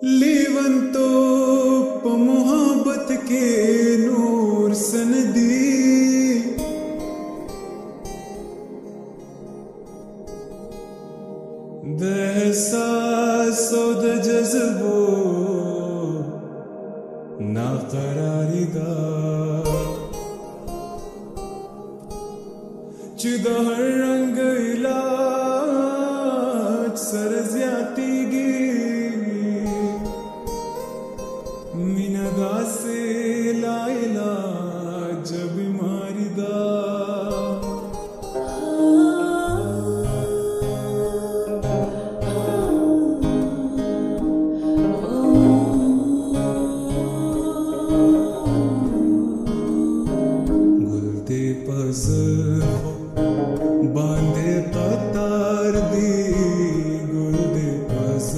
लेवन तो मोहब्बत के नूर सनदी दहसासो द जज्बो नाकरारी दा चिदा हर रंग इलाज सर ज्याती गी मिनगा से लाइला जब बीमारी दा गुलते पज़ बांधे कतार दी गुलदे पज़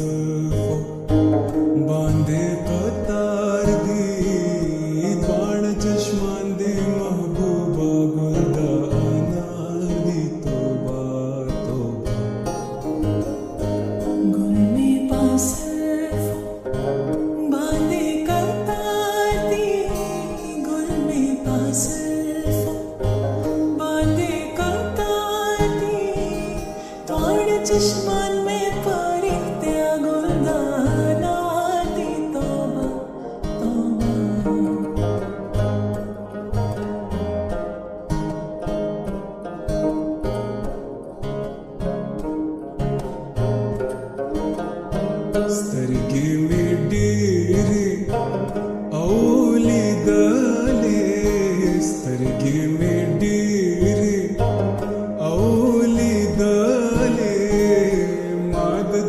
बांधे कतार दी बाण चश्मान दे महबूबा गुलदा अनार दी तोबा तोबा गुल में पासर बांधे कतार दी गुल में पासर चश्मान में परित्या गुलदाना दी तौबा तौबा स्तरगी में डेरे औली दले स्तरगी में डेरे औली दले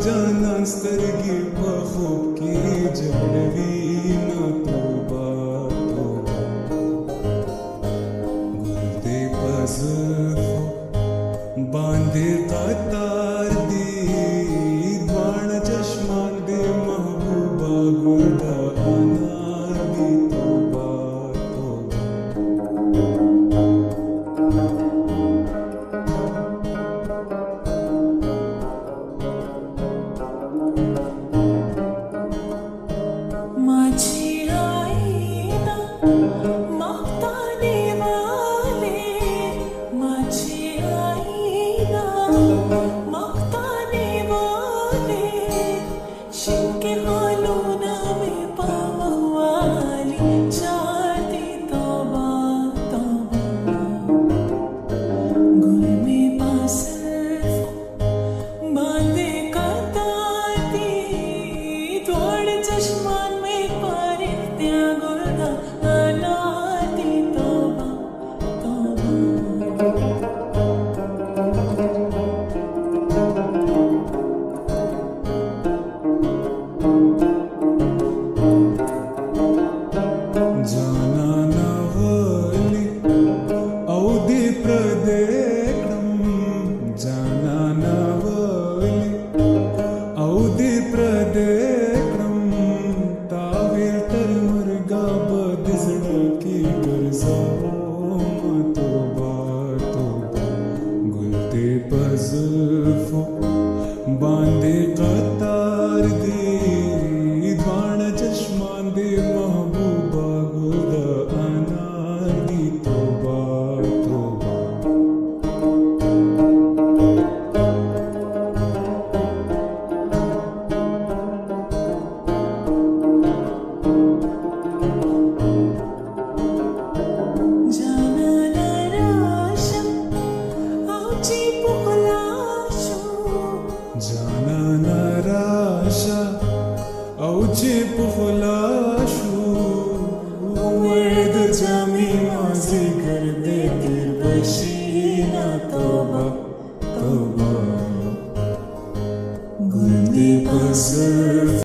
जाना स्तरगी बखूब की जड़वी न तोबा तोबा गुलदे पज़ बांधे कतार दी बाण चश्मान दे महबूबा गुलदा अनार दी तोबा तोबा माझी आईना मागताने वाले माझी आईना मागताने वाले शिंके हालूना में पावाली चाहती तौबा तौबा गुल में पासर बांधे कतार दी द्वार चश्मान में परित्या गुलदा अनार दी तौबा तौबा जाना नवली औदी प्रदेक्रम जाना नवली औदी प्रदेक्रम तावीर तर मुर्गा बदिजड़ा की गरजा तोबा तोबा गुलते पज़ बांधे कतार दी बाण चश्मान दे महबूबा गुलदा अनार दी तोबा तोबा जाना नराशा औची पुखलाशू जाना नराशा औची पुखलाशू